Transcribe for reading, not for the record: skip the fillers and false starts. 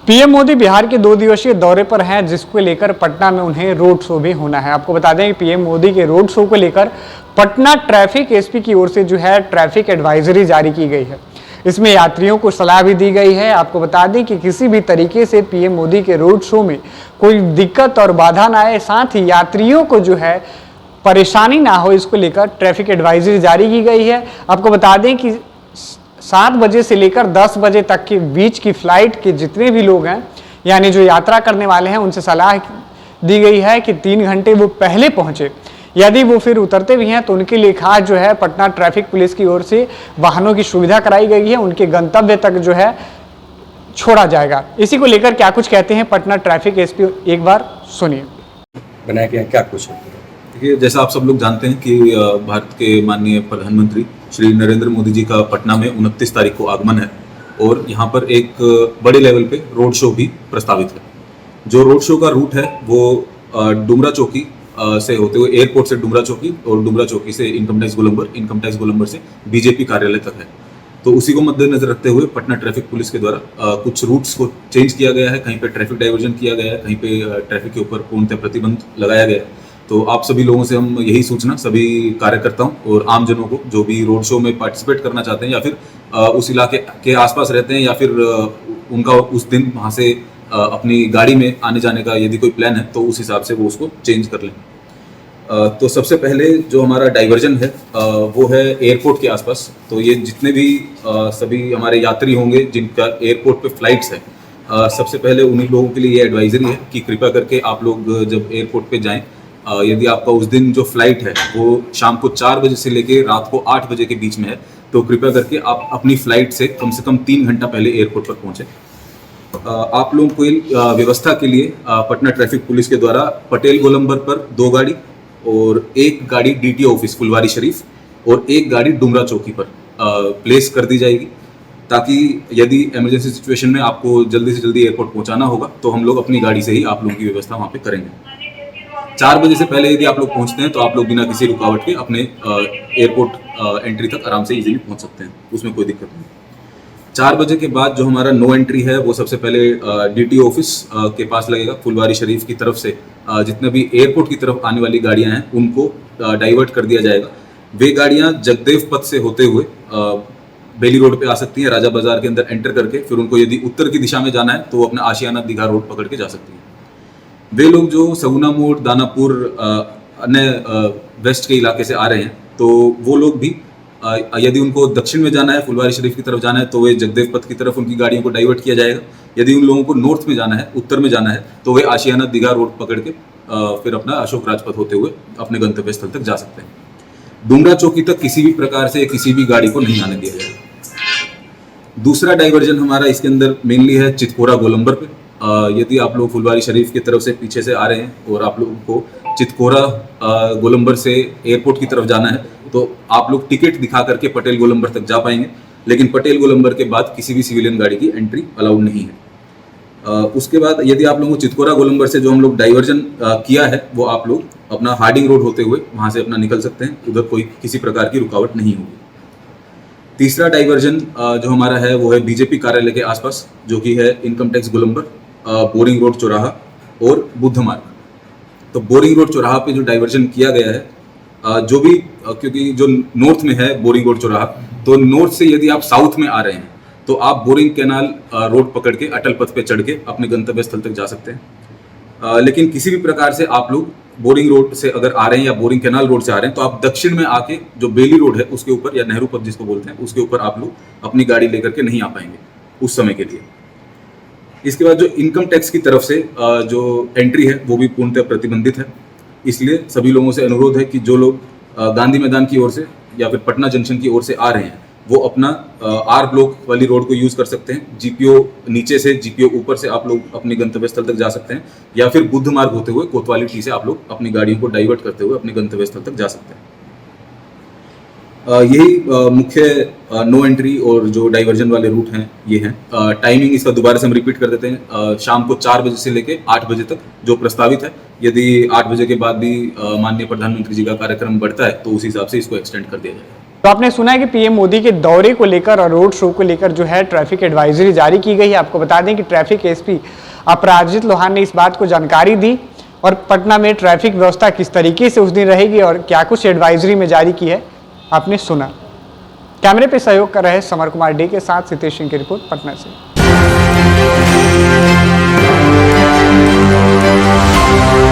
PM Modi Bihar के 2 दिवसीय दौरे पर हैं, जिसको लेकर पटना में उन्हें रोड शो भी होना है। आपको बता दें कि पीएम मोदी के रोड शो को लेकर पटना ट्रैफिक एसपी की ओर से जो है ट्रैफिक एडवाइजरी जारी की गई है। इसमें यात्रियों को सलाह भी दी गई है। आपको बता दें कि किसी भी तरीके से पीएम मोदी के रोड शो में कोई दिक्कत और बाधा ना आए, साथ ही यात्रियों को जो है परेशानी ना हो, इसको लेकर ट्रैफिक एडवाइजरी जारी की गई है। आपको बता दें कि 7 बजे से लेकर 10 बजे तक के बीच की फ्लाइट के जितने भी लोग हैं, यानी जो यात्रा करने वाले हैं, उनसे सलाह दी गई है कि 3 घंटे वो पहले पहुंचे। यदि वो फिर उतरते भी हैं तो उनके लिए खास जो है पटना ट्रैफिक पुलिस की ओर से वाहनों की सुविधा कराई गई है, उनके गंतव्य तक जो है छोड़ा जाएगा। इसी को लेकर क्या कुछ कहते हैं पटना ट्रैफिक एसपी, एक बार सुनिए। बनाया गया क्या कुछ है? देखिए, जैसा आप सब लोग जानते हैं कि भारत के माननीय प्रधानमंत्री श्री नरेंद्र मोदी जी का पटना में 29 तारीख को आगमन है और यहाँ पर एक बड़े लेवल पे रोड शो भी प्रस्तावित है। जो रोड शो का रूट है वो डुमरा चौकी से होते हुए एयरपोर्ट से डुमरा चौकी और डुमरा चौकी से इनकम टैक्स गोलंबर से बीजेपी कार्यालय तक है। तो उसी को मद्देनजर रखते हुए पटना ट्रैफिक पुलिस के द्वारा कुछ रूट्स को चेंज किया गया है, कहीं पे ट्रैफिक डाइवर्जन किया गया है, कहीं पे ट्रैफिक के ऊपर पूर्णतः प्रतिबंध लगाया गया है। तो आप सभी लोगों से हम यही सूचना सभी कार्यकर्ताओं और आमजनों को जो भी रोड शो में पार्टिसिपेट करना चाहते हैं या फिर उस इलाके के आसपास रहते हैं या फिर उनका उस दिन वहाँ से अपनी गाड़ी में आने जाने का यदि कोई प्लान है तो उस हिसाब से वो उसको चेंज कर लें। तो सबसे पहले जो हमारा डाइवर्जन है वो है एयरपोर्ट के आसपास। तो ये जितने भी सभी हमारे यात्री होंगे जिनका एयरपोर्ट पे फ्लाइट्स है, सबसे पहले उन्हीं लोगों के लिए ये एडवाइजरी है कि कृपया करके आप लोग जब एयरपोर्ट पे जाएं, यदि आपका उस दिन जो फ्लाइट है वो शाम को 4 बजे से लेके रात को 8 बजे के बीच में है तो कृपया करके आप अपनी फ्लाइट से कम 3 घंटा पहले एयरपोर्ट पर पहुंचे। आप लोगों को व्यवस्था के लिए पटना ट्रैफिक पुलिस के द्वारा पटेल गोलंबर पर 2 गाड़ी और 1 गाड़ी डीटीओ ऑफिस फुलवारी शरीफ और 1 गाड़ी डुमरा चौकी पर प्लेस कर दी जाएगी, ताकि यदि इमरजेंसी सिचुएशन में आपको जल्दी से जल्दी एयरपोर्ट पहुंचाना होगा तो हम लोग अपनी गाड़ी से ही आप लोगों की व्यवस्था वहाँ पे करेंगे। 4 बजे से पहले यदि आप लोग पहुंचते हैं तो आप लोग बिना किसी रुकावट के अपने एयरपोर्ट एंट्री तक आराम से इजीली पहुंच सकते हैं, उसमें कोई दिक्कत नहीं। 4 बजे के बाद जो हमारा नो एंट्री है वो सबसे पहले डीटीओ ऑफिस के पास लगेगा। फुलवारी शरीफ की तरफ से जितने भी एयरपोर्ट की तरफ आने वाली गाड़ियां हैं उनको डाइवर्ट कर दिया जाएगा। वे गाड़ियां जगदेव पथ से होते हुए बेली रोड पे आ सकती हैं, राजा बाजार के अंदर एंटर करके फिर उनको यदि उत्तर की दिशा में जाना है तो वो अपना आशियाना दीघा रोड पकड़ के जा सकती हैं। वे लोग जो सगुना मोड़, दानापुर, अन्य वेस्ट के इलाके से आ रहे हैं तो वो लोग भी यदि उनको दक्षिण में जाना है, फुलवारी शरीफ की तरफ जाना है तो वे जगदेव पथ की तरफ उनकी गाड़ियों को डाइवर्ट किया जाएगा। यदि उन लोगों को नॉर्थ में जाना है, उत्तर में जाना है तो वे आशियाना दीघा रोड पकड़ के फिर अपना अशोक राजपथ होते हुए अपने गंतव्य स्थल तक जा सकते हैं। डुमरा चौकी तक किसी भी प्रकार से किसी भी गाड़ी को नहीं आने दिया जाएगा। दूसरा डाइवर्जन हमारा इसके अंदर मेनली है चितकोरा गोलंबर पे। यदि आप लोग फुलवारी शरीफ की तरफ से पीछे से आ रहे हैं और आप लोगों को चितकोरा गोलंबर से एयरपोर्ट की तरफ जाना है तो आप लोग टिकट दिखा करके पटेल गोलंबर तक जा पाएंगे, लेकिन पटेल गोलंबर के बाद किसी भी सिविलियन गाड़ी की एंट्री अलाउड नहीं है। उसके बाद यदि आप लोगों को चितकोरा गोलंबर से जो हम लोग डाइवर्जन किया है वो आप लोग अपना हार्डिंग रोड होते हुए वहां से अपना निकल सकते हैं, उधर कोई किसी प्रकार की रुकावट नहीं होगी। तीसरा डाइवर्जन जो हमारा है वो है बीजेपी कार्यालय के आसपास, जो कि है इनकम टैक्स गोलंबर, बोरिंग रोड चौराहा और बुद्ध मार्ग। तो बोरिंग रोड चौराहा पे जो डाइवर्जन किया गया है, जो भी क्योंकि जो नॉर्थ में है बोरिंग रोड चौराहा, तो नॉर्थ से यदि आप साउथ में आ रहे हैं तो आप बोरिंग कैनाल रोड पकड़ के अटल पथ पे चढ़ के अपने गंतव्य स्थल तक जा सकते हैं। लेकिन किसी भी प्रकार से आप लोग बोरिंग रोड से अगर आ रहे हैं या बोरिंग कैनाल रोड से आ रहे हैं तो आप दक्षिण में आके जो बेली रोड है उसके ऊपर या नेहरू पथ जिसको बोलते हैं उसके ऊपर आप लोग अपनी गाड़ी लेकर के नहीं आ पाएंगे उस समय के लिए। इसके बाद जो इनकम टैक्स की तरफ से जो एंट्री है वो भी पूर्णतः प्रतिबंधित है। इसलिए सभी लोगों से अनुरोध है कि जो लोग गांधी मैदान की ओर से या फिर पटना जंक्शन की ओर से आ रहे हैं वो अपना आर ब्लॉक वाली रोड को यूज कर सकते हैं। जीपीओ नीचे से, जीपीओ ऊपर से आप लोग अपने गंतव्य स्थल तक जा सकते हैं, या फिर बुद्ध मार्ग होते हुए कोतवाली टी से आप लोग अपनी गाड़ियों को डाइवर्ट करते हुए अपने गंतव्य स्थल तक जा सकते हैं। यही मुख्य नो एंट्री और जो डाइवर्जन वाले रूट हैं ये हैं। टाइमिंग इसका दोबारा से हम रिपीट कर देते हैं। शाम को 4 बजे से लेके 8 बजे तक जो प्रस्तावित है। यदि 8 बजे के बाद भी माननीय प्रधानमंत्री जी का कार्यक्रम बढ़ता है तो उस हिसाब से इसको एक्सटेंड कर दिया जाएगा। तो आपने सुना है कि पीएम मोदी के दौरे को लेकर और रोड शो को लेकर जो है ट्रैफिक एडवाइजरी जारी की गई है। आपको बता दें कि ट्रैफिक एसपी अपराजित लोहान ने इस बात को जानकारी दी और पटना में ट्रैफिक व्यवस्था किस तरीके से उस दिन रहेगी और क्या कुछ एडवाइजरी में जारी की है आपने सुना। कैमरे पे सहयोग कर रहे समर कुमार डे के साथ सितेश सिंह की रिपोर्ट पटना से।